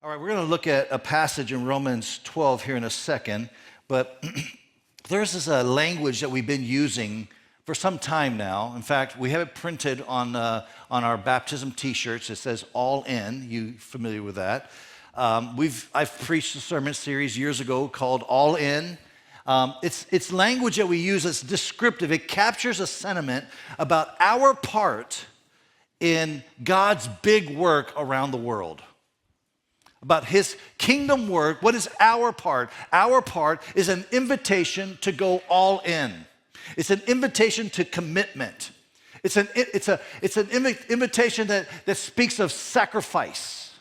All right, we're going to look at a passage in Romans 12 here in a second, but there's this language that we've been using for some time now. In fact, we have it printed on our baptism T-shirts. It says "All In." You familiar with that? I've preached a sermon series years ago called "All In." It's language that we use that's descriptive. It captures a sentiment about our part in God's big work around the world. About his kingdom work. What is our part? Our part is an invitation to go all in. It's an invitation to commitment. It's an invitation that speaks of sacrifice.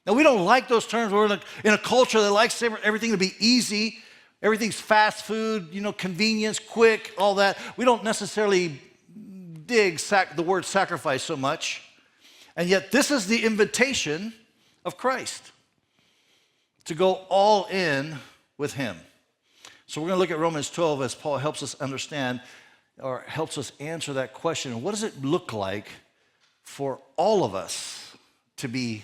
Now, we don't like those terms. We're in a culture that likes everything to be easy. Everything's fast food, convenience, quick, all that. We don't necessarily dig the word sacrifice so much. And yet, this is the invitation of Christ, to go all in with him. So we're going to look at Romans 12 as Paul helps us understand or helps us answer that question. What does it look like for all of us to be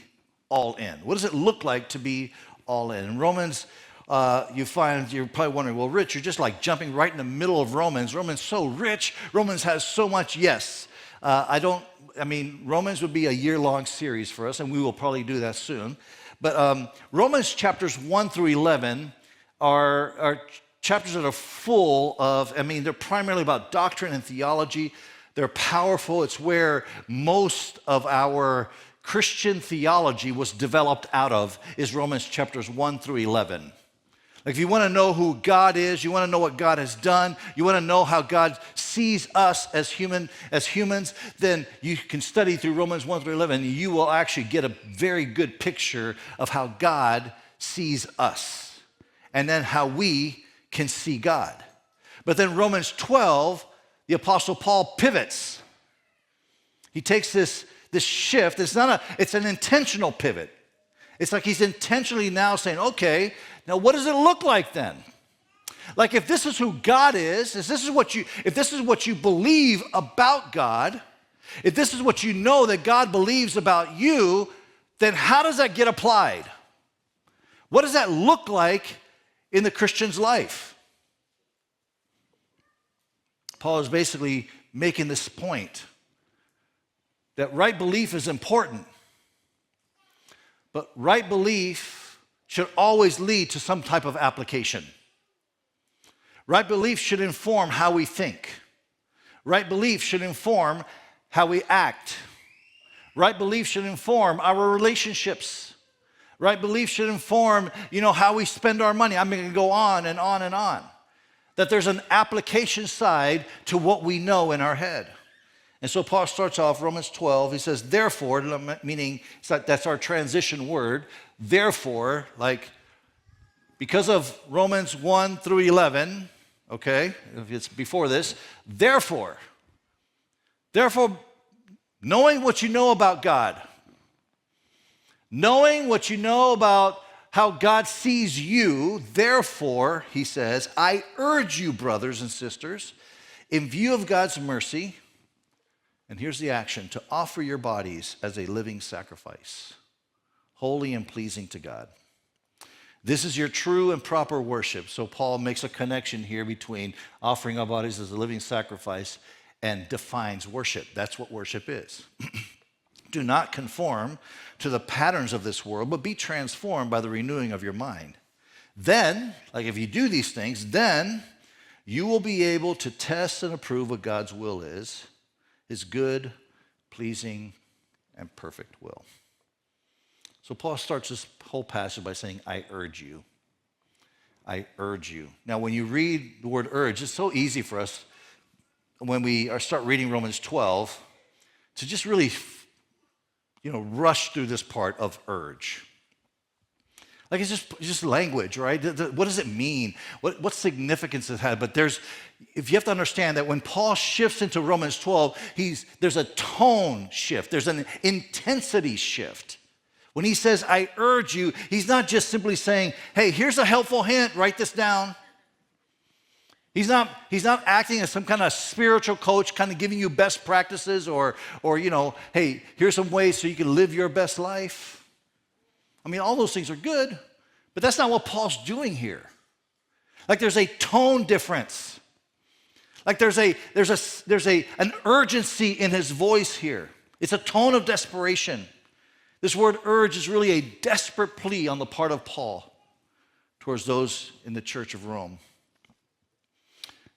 all in? What does it look like to be all in? In Romans, you're probably wondering, well, Rich, you're just like jumping right in the middle of Romans. Romans so rich. Romans has so much. Yes. Romans would be a year-long series for us, and we will probably do that soon. But Romans chapters 1 through 11 are chapters that are full of, they're primarily about doctrine and theology. They're powerful. It's where most of our Christian theology was developed out of, is Romans chapters 1 through 11. Like if you want to know who God is, you want to know what God has done, you want to know how God sees us as humans, then you can study through Romans 1 through 11, and you will actually get a very good picture of how God sees us, and then how we can see God. But then Romans 12, the Apostle Paul pivots. He takes this shift. It's an intentional pivot. It's like he's intentionally now saying, okay, now what does it look like then? Like if this is who God is, if this is what you believe about God, if this is what you know that God believes about you, then how does that get applied? What does that look like in the Christian's life? Paul is basically making this point that right belief is important. But right belief should always lead to some type of application. Right belief should inform how we think. Right belief should inform how we act. Right belief should inform our relationships. Right belief should inform, how we spend our money. I'm going to go on and on and on. That there's an application side to what we know in our head. And so Paul starts off Romans 12. He says, therefore, meaning that's our transition word. Therefore, because of Romans 1 through 11, okay, if it's before this, therefore, knowing what you know about God, knowing what you know about how God sees you, therefore, he says, I urge you, brothers and sisters, in view of God's mercy, and here's the action, to offer your bodies as a living sacrifice, holy and pleasing to God. This is your true and proper worship. So Paul makes a connection here between offering our bodies as a living sacrifice and defines worship. That's what worship is. Do not conform to the patterns of this world, but be transformed by the renewing of your mind. Then, if you do these things, then you will be able to test and approve what God's will is, his good, pleasing, and perfect will. So Paul starts this whole passage by saying, I urge you. I urge you. Now, when you read the word urge, it's so easy for us when we start reading Romans 12 to just really, rush through this part of urge. It's just language, right? What does it mean? What significance it had? But if you have to understand that when Paul shifts into Romans 12, there's a tone shift. There's an intensity shift. When he says, I urge you, he's not just simply saying, hey, here's a helpful hint, write this down. He's not acting as some kind of spiritual coach, kind of giving you best practices or hey, here's some ways so you can live your best life. I mean, all those things are good, but that's not what Paul's doing here. Like there's a tone difference. Like there's an urgency in his voice here. It's a tone of desperation. This word urge is really a desperate plea on the part of Paul towards those in the church of Rome.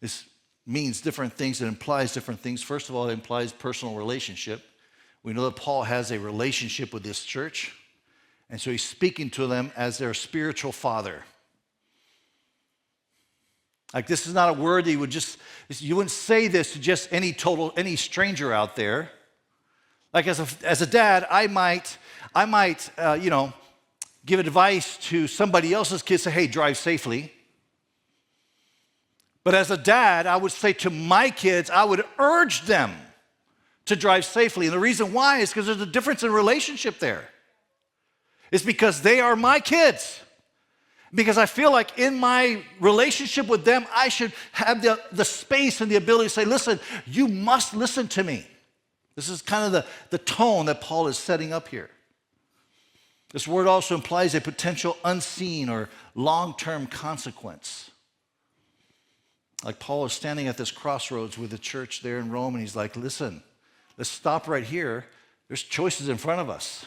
This means different things. It implies different things. First of all, it implies personal relationship. We know that Paul has a relationship with this church, and so he's speaking to them as their spiritual father. Like this is not a word that you wouldn't say this to just any stranger out there. Like as a dad, I might give advice to somebody else's kids, say, hey, drive safely. But as a dad, I would say to my kids, I would urge them to drive safely. And the reason why is because there's a difference in relationship there. It's because they are my kids. Because I feel like in my relationship with them, I should have the space and the ability to say, listen, you must listen to me. This is kind of the tone that Paul is setting up here. This word also implies a potential unseen or long-term consequence. Like Paul is standing at this crossroads with the church there in Rome, and he's like, listen, let's stop right here. There's choices in front of us.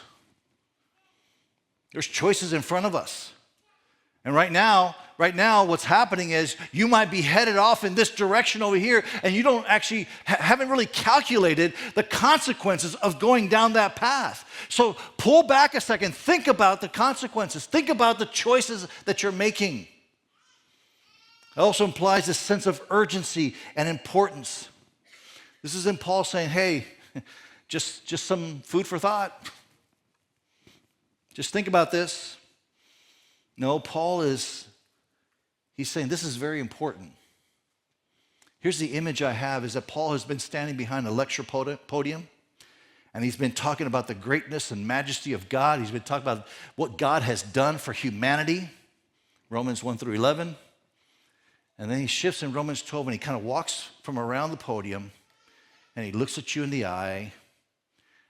There's choices in front of us. And right now, what's happening is you might be headed off in this direction over here, and you don't actually haven't really calculated the consequences of going down that path. So pull back a second, think about the consequences, think about the choices that you're making. It also implies a sense of urgency and importance. This is in Paul saying, hey, just some food for thought. Just think about this. No, he's saying this is very important. Here's the image I have is that Paul has been standing behind a lecture podium, and he's been talking about the greatness and majesty of God. He's been talking about what God has done for humanity, Romans 1 through 11. And then he shifts in Romans 12, and he kind of walks from around the podium, and he looks at you in the eye, and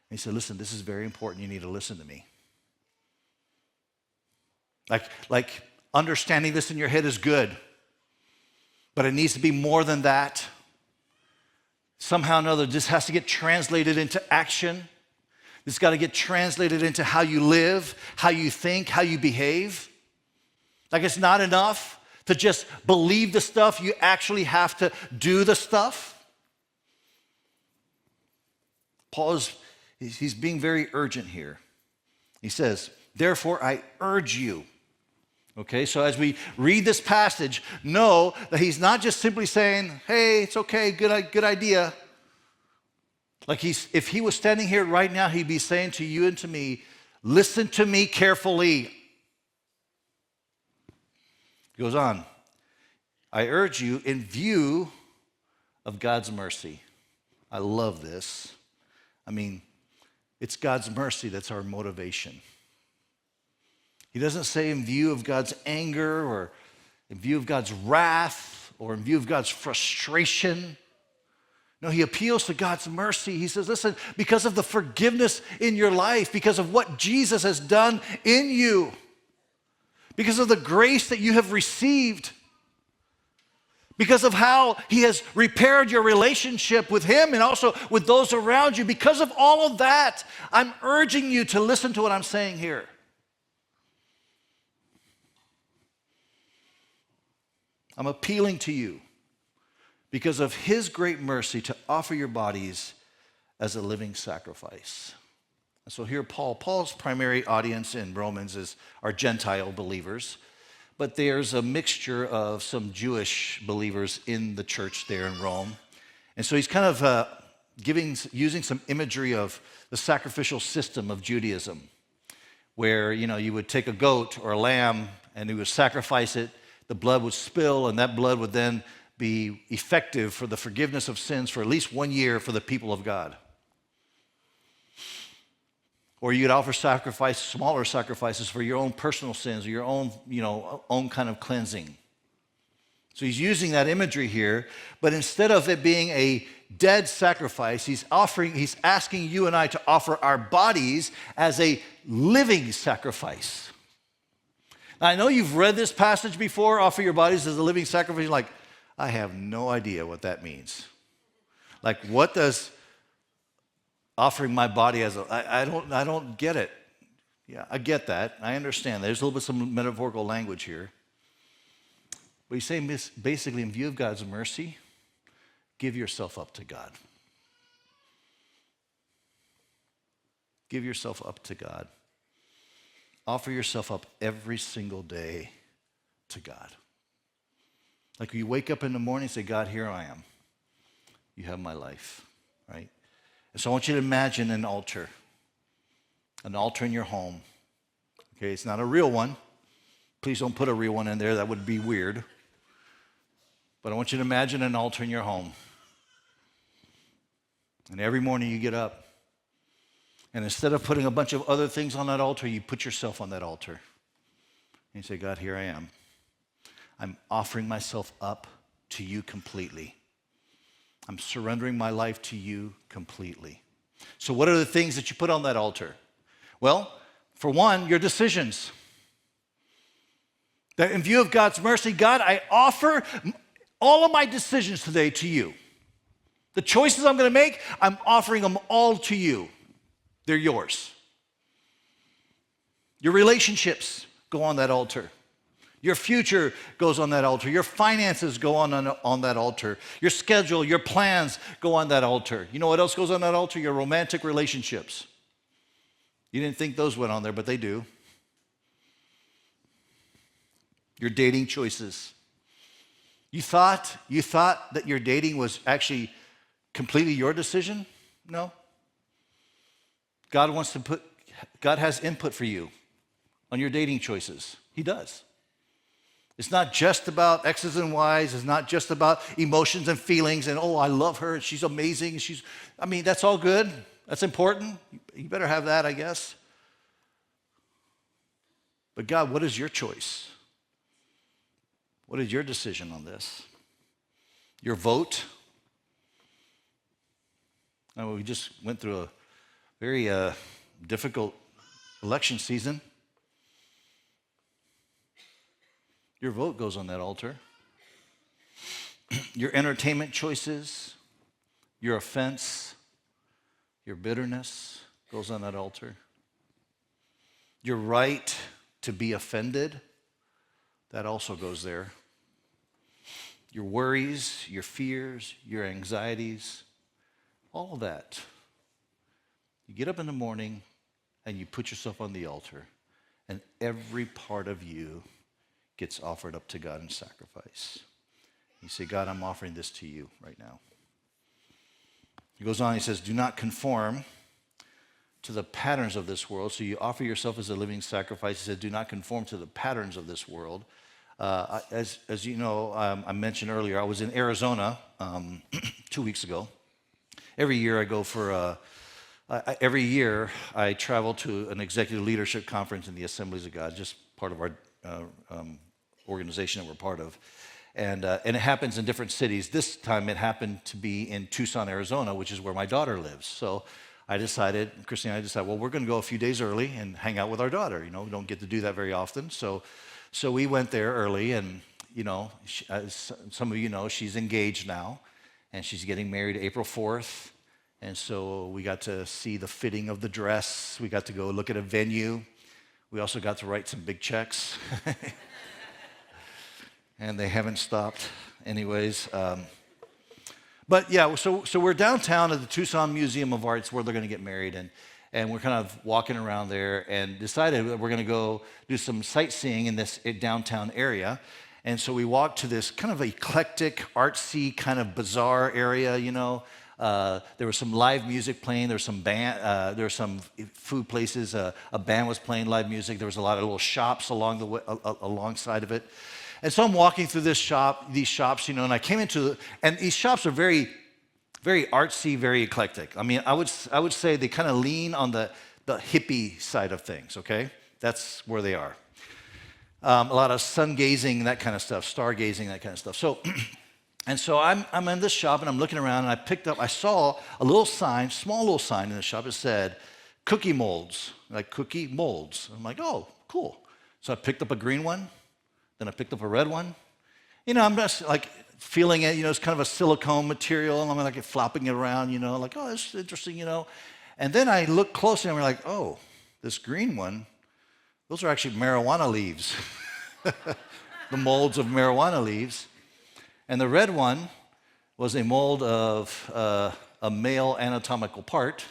he said, listen, this is very important. You need to listen to me. Like understanding this in your head is good, but it needs to be more than that. Somehow or another, this has to get translated into action. This got to get translated into how you live, how you think, how you behave. Like it's not enough to just believe the stuff. You actually have to do the stuff. Paul he's being very urgent here. He says, therefore, I urge you. Okay, so as we read this passage, know that he's not just simply saying, hey, it's okay, good idea. Like if he was standing here right now, he'd be saying to you and to me, listen to me carefully. He goes on, I urge you in view of God's mercy. I love this. I mean, it's God's mercy that's our motivation. He doesn't say in view of God's anger or in view of God's wrath or in view of God's frustration. No, he appeals to God's mercy. He says, listen, because of the forgiveness in your life, because of what Jesus has done in you, because of the grace that you have received, because of how he has repaired your relationship with him and also with those around you, because of all of that, I'm urging you to listen to what I'm saying here. I'm appealing to you because of his great mercy to offer your bodies as a living sacrifice. And so here Paul's primary audience in Romans are Gentile believers, but there's a mixture of some Jewish believers in the church there in Rome. And so he's kind of using some imagery of the sacrificial system of Judaism, where you would take a goat or a lamb and you would sacrifice it. The blood would spill, and that blood would then be effective for the forgiveness of sins for at least 1 year for the people of God. Or you'd offer smaller sacrifices for your own personal sins or your own kind of cleansing. So he's using that imagery here, but instead of it being a dead sacrifice. He's asking you and I to offer our bodies as a living sacrifice. Now, I know you've read this passage before, offer your bodies as a living sacrifice. You're like, I have no idea what that means. Like, what does offering my body as I don't get it. Yeah, I get that. I understand. There's a little bit some metaphorical language here. But he's saying basically, in view of God's mercy, give yourself up to God. Give yourself up to God. Offer yourself up every single day to God. Like you wake up in the morning and say, God, here I am. You have my life, right? And so I want you to imagine an altar in your home. Okay, it's not a real one. Please don't put a real one in there. That would be weird. But I want you to imagine an altar in your home. And every morning you get up. And instead of putting a bunch of other things on that altar, you put yourself on that altar. And you say, God, here I am. I'm offering myself up to you completely. I'm surrendering my life to you completely. So what are the things that you put on that altar? Well, for one, your decisions. That in view of God's mercy, God, I offer all of my decisions today to you. The choices I'm going to make, I'm offering them all to you. They're yours. Your relationships go on that altar. Your future goes on that altar. Your finances go on that altar. Your schedule, your plans go on that altar. You know what else goes on that altar? Your romantic relationships. You didn't think those went on there, but they do. Your dating choices. You thought that your dating was actually completely your decision? No. God has input for you on your dating choices. He does. It's not just about X's and Y's. It's not just about emotions and feelings and, oh, I love her. She's amazing. That's all good. That's important. You better have that, I guess. But God, what is your choice? What is your decision on this? Your vote? We just went through a very difficult election season. Your vote goes on that altar. Your entertainment choices, your offense, your bitterness goes on that altar. Your right to be offended, that also goes there. Your worries, your fears, your anxieties, all of that. You get up in the morning and you put yourself on the altar, and every part of you gets offered up to God in sacrifice. You say, God, I'm offering this to you right now. He goes on, he says, do not conform to the patterns of this world. So you offer yourself as a living sacrifice. He said, do not conform to the patterns of this world. As you know, I mentioned earlier, I was in Arizona 2 weeks ago. Every year I travel to an executive leadership conference in the Assemblies of God, just part of our organization that we're part of. And it happens in different cities. This time it happened to be in Tucson, Arizona, which is where my daughter lives. So Christine and I decided, well, we're going to go a few days early and hang out with our daughter. You know, we don't get to do that very often. So we went there early, and, you know, as some of you know, she's engaged now, and she's getting married April 4th. And so we got to see the fitting of the dress. We got to go look at a venue. We also got to write some big checks. And they haven't stopped anyways. But yeah, so we're downtown at the Tucson Museum of Arts where they're going to get married. And we're kind of walking around there and decided that we're going to go do some sightseeing in this downtown area. And so we walked to this kind of eclectic, artsy, kind of bizarre area, you know. There was some live music playing. There was some there were some food places. A band was playing live music. There was a lot of little shops along the way, alongside of it. And so I'm walking through these shops, you know, and I came and these shops are very, very artsy, very eclectic. I mean, I would say they kind of lean on the hippie side of things. Okay, that's where they are. A lot of sun gazing, that kind of stuff, stargazing, that kind of stuff. So And so I'm in this shop and I'm looking around and I saw a little sign, small little sign in the shop. It said, cookie molds, like cookie molds. I'm like, oh, cool. So I picked up a green one, then I picked up a red one. I'm just like feeling it, it's kind of a silicone material, and I'm like flopping it around, like, oh, that's interesting, And then I look closely and we're like, oh, this green one, those are actually marijuana leaves, the molds of marijuana leaves. And the red one was a mold of a male anatomical part.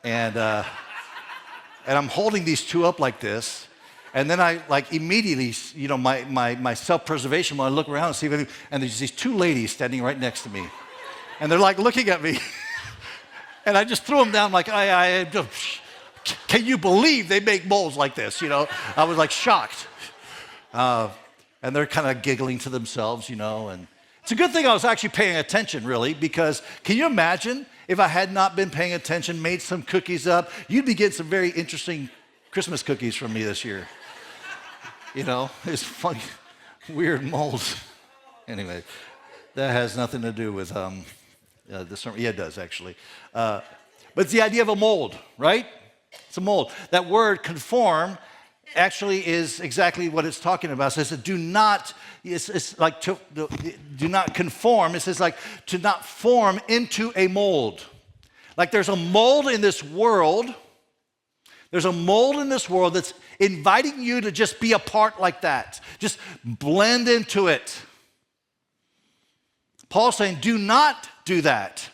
And I'm holding these two up like this. And then I immediately, my self-preservation, when I look around and see, and there's these two ladies standing right next to me. And they're looking at me. And I just threw them down can you believe they make molds like this? I was shocked. And they're kind of giggling to themselves, and it's a good thing I was actually paying attention, really, because can you imagine if I had not been paying attention, made some cookies up, you'd be getting some very interesting Christmas cookies from me this year. It's funny, weird molds. Anyway, that has nothing to do with the sermon. Yeah, it does, actually. But it's the idea of a mold, right? It's a mold. That word conform actually is exactly what it's talking about. It says do not conform. It says to not form into a mold. There's a mold in this world. There's a mold in this world that's inviting you to just be a part like that. Just blend into it. Paul's saying, do not do that.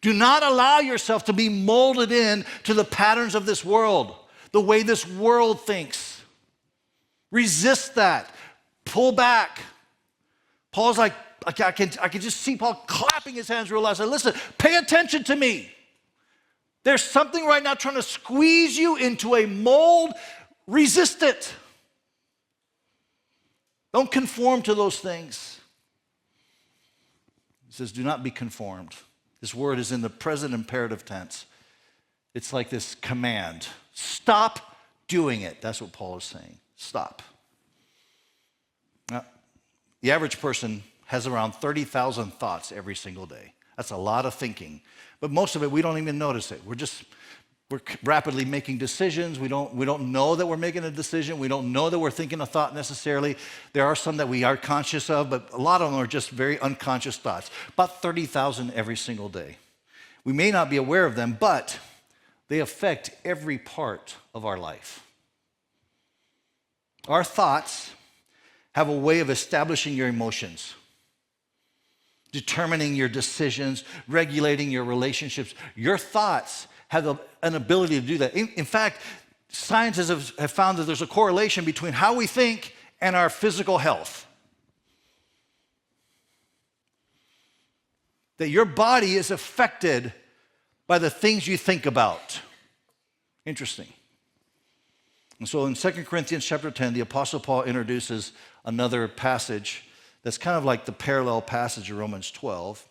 Do not allow yourself to be molded in to the patterns of this world, the way this world thinks. Resist that. Pull back. Paul's I can just see Paul clapping his hands real loud. Say, listen, pay attention to me. There's something right now trying to squeeze you into a mold. Resist it. Don't conform to those things. He says, do not be conformed. This word is in the present imperative tense. It's like this command. Stop doing it. That's what Paul is saying. Stop. Now, the average person has around 30,000 thoughts every single day. That's a lot of thinking. But most of it, we don't even notice it. We're rapidly making decisions. We don't know that we're making a decision. We don't know that we're thinking a thought necessarily. There are some that we are conscious of, but a lot of them are just very unconscious thoughts. About 30,000 every single day. We may not be aware of them, but they affect every part of our life. Our thoughts have a way of establishing your emotions, determining your decisions, regulating your relationships. Your thoughts have an ability to do that. In fact, scientists have found that there's a correlation between how we think and our physical health. That your body is affected by the things you think about. Interesting. And so in 2 Corinthians chapter 10, the Apostle Paul introduces another passage that's kind of like the parallel passage of Romans 12.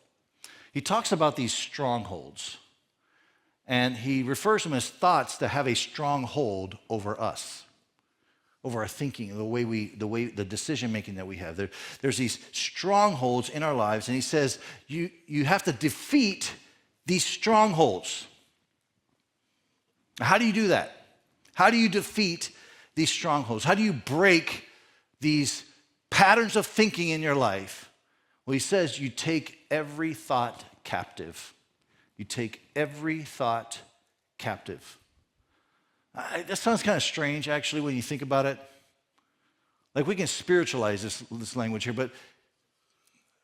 He talks about these strongholds. And he refers to them as thoughts that have a strong hold over us, over our thinking, the decision making that we have. There's these strongholds in our lives, and he says you have to defeat these strongholds. How do you do that? How do you defeat these strongholds? How do you break these patterns of thinking in your life? Well, he says you take every thought captive. You take every thought captive. That sounds kind of strange, actually, when you think about it. Like, we can spiritualize this language here, but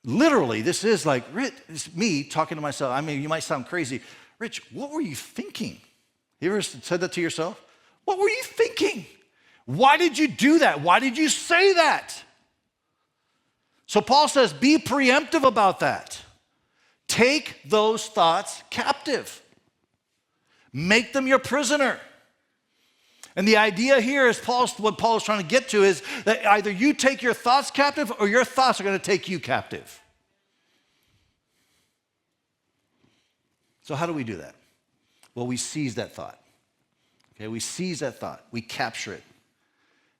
literally, this is like, it's me talking to myself. I mean, you might sound crazy. Rich, what were you thinking? You ever said that to yourself? What were you thinking? Why did you do that? Why did you say that? So Paul says, be preemptive about that. Take those thoughts captive. Make them your prisoner. And the idea here is what Paul is trying to get to is that either you take your thoughts captive or your thoughts are going to take you captive. So how do we do that? Well, we seize that thought. Okay, we seize that thought. We capture it.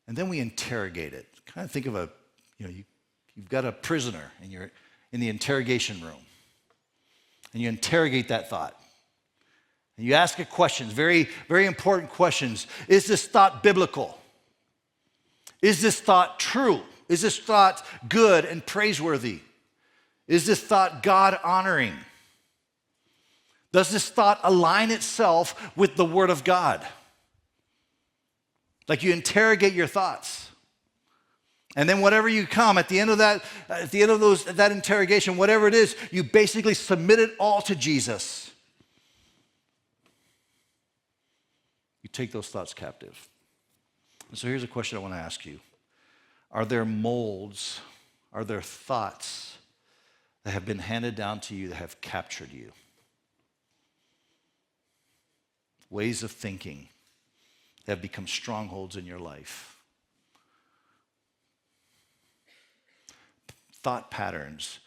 And then we interrogate it. Kind of think of you've got a prisoner and in the interrogation room. And you interrogate that thought. And you ask it questions, very, very important questions. Is this thought biblical? Is this thought true? Is this thought good and praiseworthy? Is this thought God-honoring? Does this thought align itself with the Word of God? Like you interrogate your thoughts. And then whatever you come at the end of that interrogation, whatever it is, you basically submit it all to Jesus. You take those thoughts captive. And so here's a question I want to ask you. Are there molds, are there thoughts that have been handed down to you that have captured you? Ways of thinking that have become strongholds in your life. Thought patterns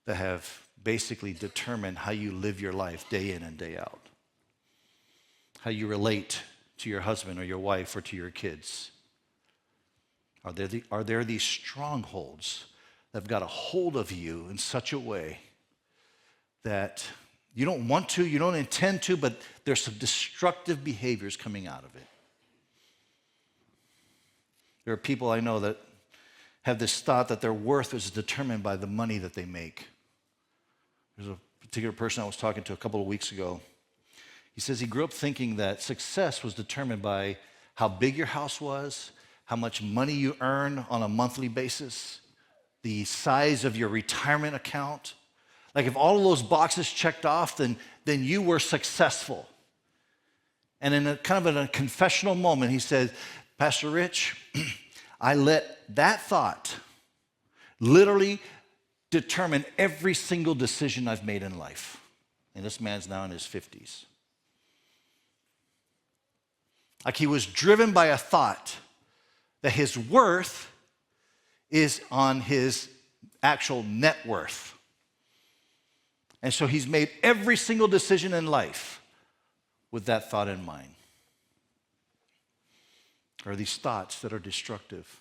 that have basically determined how you live your life day in and day out. How you relate to your husband or your wife or to your kids. Are there these strongholds that have got a hold of you in such a way that you don't want to, you don't intend to, but there's some destructive behaviors coming out of it? There are people I know that have this thought that their worth is determined by the money that they make. There's a particular person I was talking to a couple of weeks ago. He says he grew up thinking that success was determined by how big your house was, how much money you earn on a monthly basis, the size of your retirement account. Like if all of those boxes checked off, then you were successful. And in a confessional moment, he said, Pastor Rich, I let that thought literally determine every single decision I've made in life. And this man's now in his 50s. Like he was driven by a thought that his worth is on his actual net worth. And so he's made every single decision in life with that thought in mind. Are these thoughts that are destructive?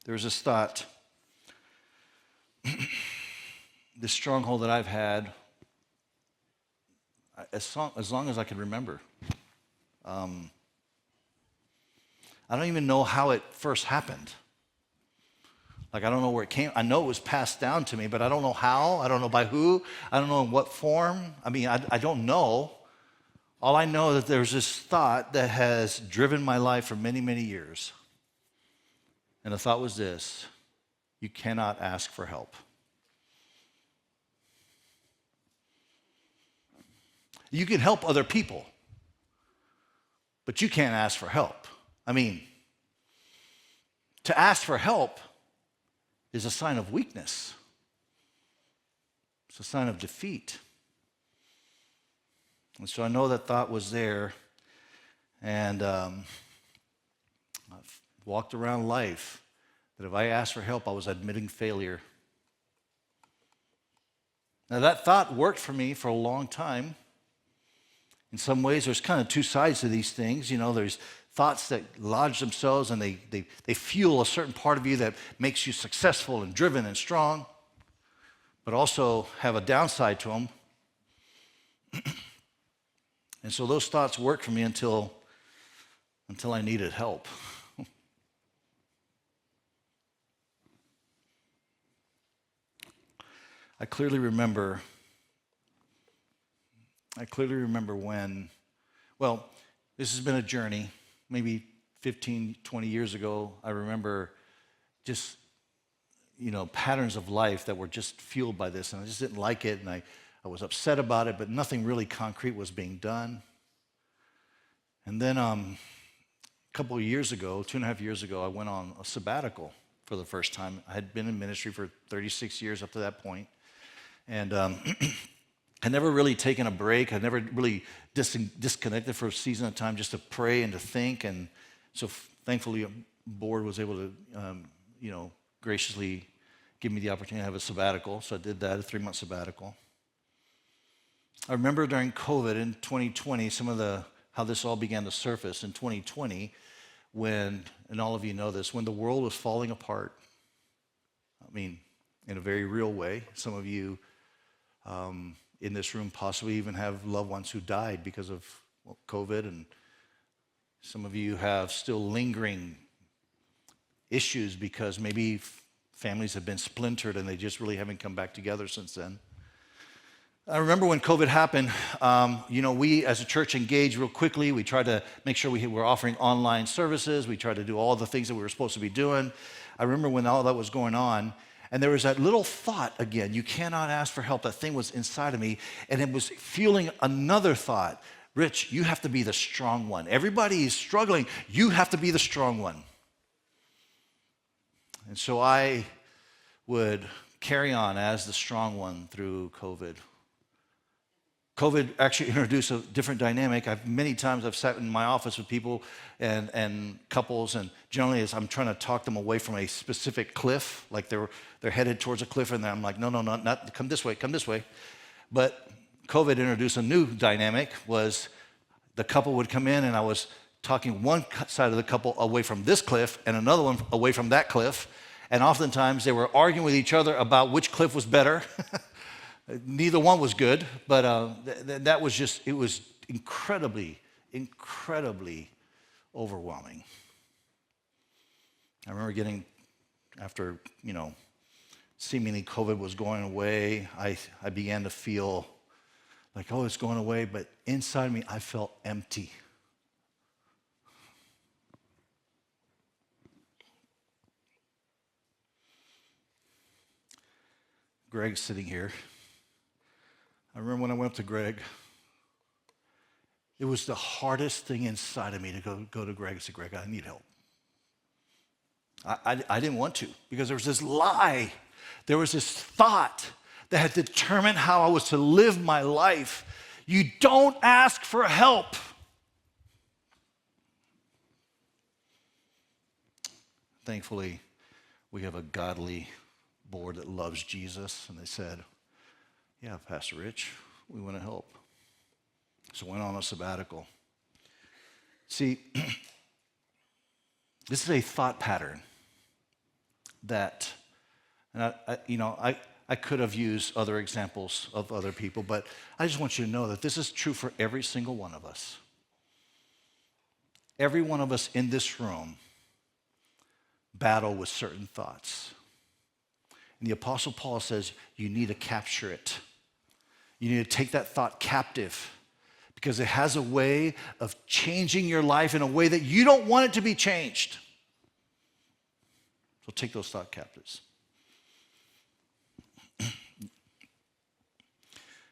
There's this thought, this stronghold that I've had as long as I can remember. I don't even know how it first happened. Like, I don't know where it came. I know it was passed down to me, but I don't know how. I don't know by who. I don't know in what form. I mean, I don't know. All I know is that there's this thought that has driven my life for many, many years. And the thought was this: you cannot ask for help. You can help other people, but you can't ask for help. I mean, to ask for help is a sign of weakness. It's a sign of defeat. And so I know that thought was there, and I've walked around life that if I asked for help, I was admitting failure. Now that thought worked for me for a long time. In some ways, there's kind of two sides to these things. You know, there's thoughts that lodge themselves and they fuel a certain part of you that makes you successful and driven and strong, but also have a downside to them. And so those thoughts worked for me until I needed help. I clearly remember when, well, this has been a journey. Maybe 15, 20 years ago, I remember just, patterns of life that were just fueled by this, and I just didn't like it, and I was upset about it, but nothing really concrete was being done. And then a couple of years ago, 2.5 years ago, I went on a sabbatical for the first time. I had been in ministry for 36 years up to that point, and I'd never really taken a break. I'd never really disconnected for a season of time just to pray and to think. And so thankfully, a board was able to, graciously give me the opportunity to have a sabbatical. So I did that, a 3-month sabbatical. I remember during COVID in 2020, how this all began to surface in 2020 when, and all of you know this, when the world was falling apart. I mean, in a very real way. Some of you in this room possibly even have loved ones who died because of COVID, and some of you have still lingering issues because maybe families have been splintered and they just really haven't come back together since then. I remember when COVID happened, we as a church engaged real quickly. We tried to make sure we were offering online services. We tried to do all the things that we were supposed to be doing. I remember when all that was going on, and there was that little thought again, you cannot ask for help. That thing was inside of me, and it was fueling another thought. Rich, you have to be the strong one. Everybody is struggling. You have to be the strong one. And so I would carry on as the strong one through COVID. COVID actually introduced a different dynamic. Many times I've sat in my office with people and couples, and generally as I'm trying to talk them away from a specific cliff, like they're headed towards a cliff, and I'm like, no, not come this way, come this way. But COVID introduced a new dynamic, was the couple would come in and I was talking one side of the couple away from this cliff and another one away from that cliff, and oftentimes they were arguing with each other about which cliff was better. Neither one was good, but that was just, it was incredibly, incredibly overwhelming. I remember getting, after, seemingly COVID was going away, I began to feel like, oh, it's going away, but inside me, I felt empty. Greg's sitting here. I remember when I went up to Greg, it was the hardest thing inside of me to go to Greg and say, Greg, I need help. I didn't want to, because there was this lie. There was this thought that had determined how I was to live my life. You don't ask for help. Thankfully, we have a godly board that loves Jesus, and they said, yeah, Pastor Rich, we want to help. So I went on a sabbatical. See, this is a thought pattern that, and I could have used other examples of other people, but I just want you to know that this is true for every single one of us. Every one of us in this room battle with certain thoughts. And the Apostle Paul says you need to capture it. You need to take that thought captive, because it has a way of changing your life in a way that you don't want it to be changed. So take those thought captives.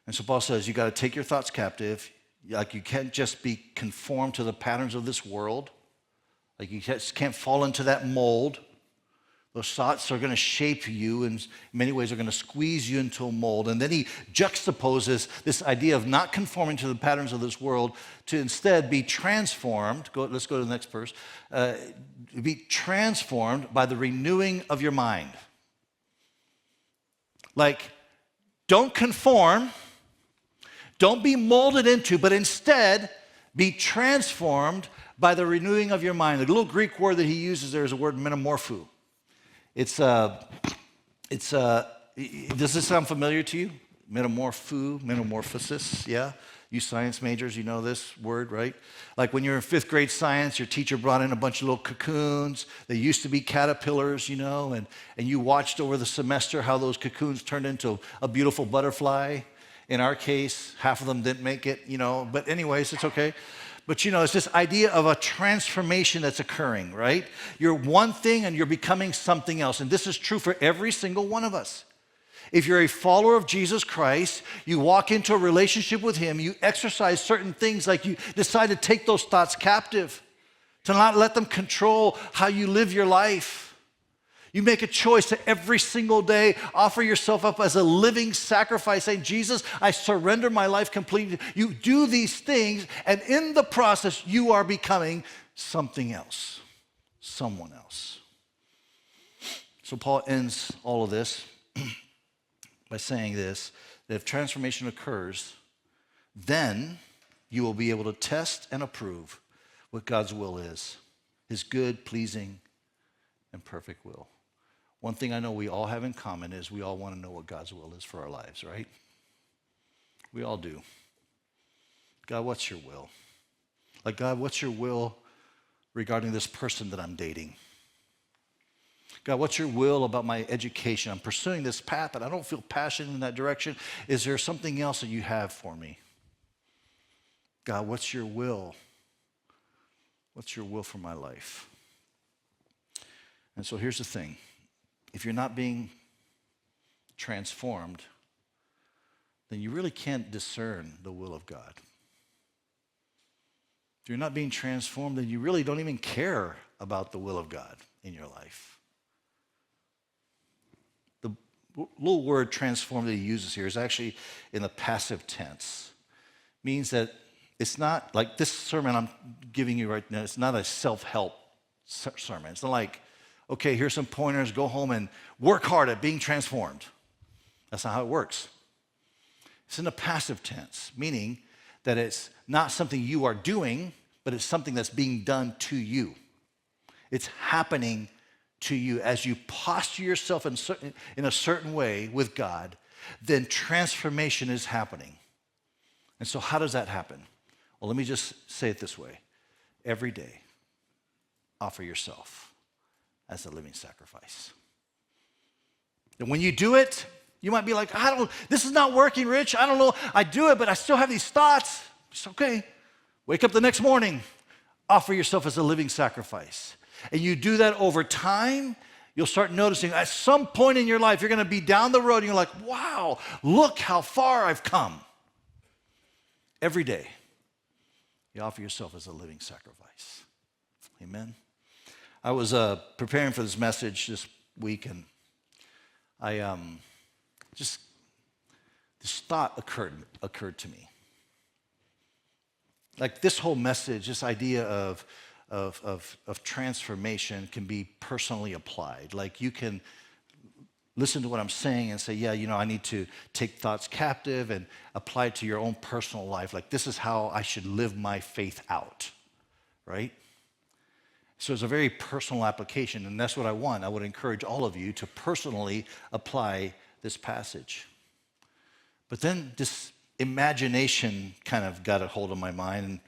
And so Paul says you got to take your thoughts captive. Like, you can't just be conformed to the patterns of this world. Like, you just can't fall into that mold. Those thoughts are going to shape you, and in many ways are going to squeeze you into a mold. And then he juxtaposes this idea of not conforming to the patterns of this world to instead be transformed. Let's go to the next verse. Be transformed by the renewing of your mind. Like, don't conform, don't be molded into, but instead be transformed by the renewing of your mind. The little Greek word that he uses there is a word metamorpho. Does this sound familiar to you? Metamorphosis, yeah? You science majors, you know this word, right? Like when you're in fifth grade science, your teacher brought in a bunch of little cocoons. They used to be caterpillars, and you watched over the semester how those cocoons turned into a beautiful butterfly. In our case, half of them didn't make it, but anyways, it's okay. But it's this idea of a transformation that's occurring, right? You're one thing and you're becoming something else. And this is true for every single one of us. If you're a follower of Jesus Christ, you walk into a relationship with him, you exercise certain things, like you decide to take those thoughts captive, to not let them control how you live your life. You make a choice to every single day offer yourself up as a living sacrifice, saying, Jesus, I surrender my life completely. You do these things, and in the process, you are becoming something else, someone else. So Paul ends all of this by saying this, that if transformation occurs, then you will be able to test and approve what God's will is, his good, pleasing, and perfect will. one thing I know we all have in common is we all want to know what God's will is for our lives, right? We all do. God, what's your will? Like, God, what's your will regarding this person that I'm dating? God, what's your will about my education? I'm pursuing this path, but I don't feel passionate in that direction. Is there something else that you have for me? God, what's your will? What's your will for my life? And so here's the thing. If you're not being transformed, then you really can't discern the will of God. If you're not being transformed, then you really don't even care about the will of God in your life. The little word transformed that he uses here is actually in the passive tense. It means that it's not like this sermon I'm giving you right now, it's not a self-help sermon. It's not like, okay, here's some pointers, go home and work hard at being transformed. That's not how it works. It's in the passive tense, meaning that it's not something you are doing, but it's something that's being done to you. It's happening to you. As you posture yourself in a certain way with God, then transformation is happening. And so how does that happen? Well, let me just say it this way. Every day, offer yourself as a living sacrifice. And when you do it, you might be like, this is not working, Rich. I don't know. I do it, but I still have these thoughts. It's okay. Wake up the next morning. Offer yourself as a living sacrifice. And you do that over time, you'll start noticing at some point in your life, you're going to be down the road and you're like, wow, look how far I've come. Every day, you offer yourself as a living sacrifice. Amen. I was preparing for this message this week, and I this thought occurred to me. Like this whole message, this idea of transformation can be personally applied. Like you can listen to what I'm saying and say, yeah, I need to take thoughts captive and apply it to your own personal life. Like this is how I should live my faith out, right? So it's a very personal application, and that's what I want. I would encourage all of you to personally apply this passage. But then this imagination kind of got a hold of my mind,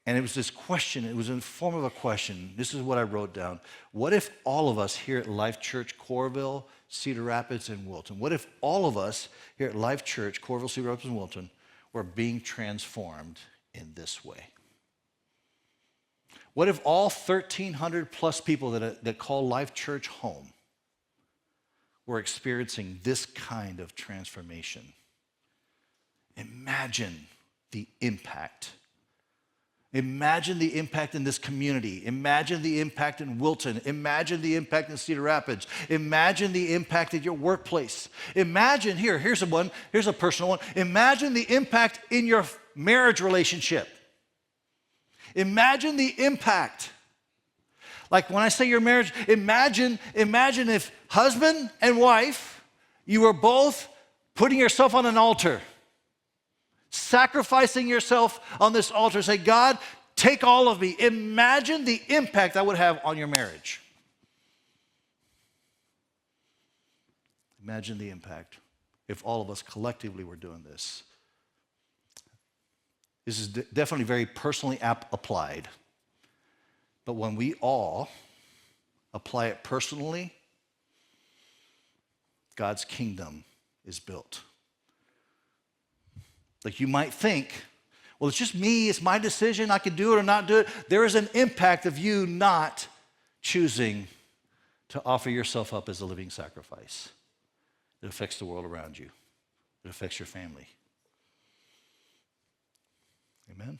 and it was this question. It was in the form of a question. This is what I wrote down. What if all of us here at Life Church Coralville, Cedar Rapids, and Wilton, what if all of us here at Life Church Coralville, Cedar Rapids, and Wilton were being transformed in this way? What if all 1,300 plus people that call Life Church home were experiencing this kind of transformation? Imagine the impact. Imagine the impact in this community. Imagine the impact in Wilton. Imagine the impact in Cedar Rapids. Imagine the impact at your workplace. Imagine, here's a personal one. Imagine the impact in your marriage relationship. Imagine the impact. Like when I say your marriage, imagine if husband and wife, you were both putting yourself on an altar, sacrificing yourself on this altar, say, God, take all of me. Imagine the impact that would have on your marriage. Imagine the impact if all of us collectively were doing this. This is definitely very personally applied. But when we all apply it personally, God's kingdom is built. Like you might think, well, it's just me, it's my decision, I can do it or not do it. There is an impact of you not choosing to offer yourself up as a living sacrifice. It affects the world around you. It affects your family. Amen.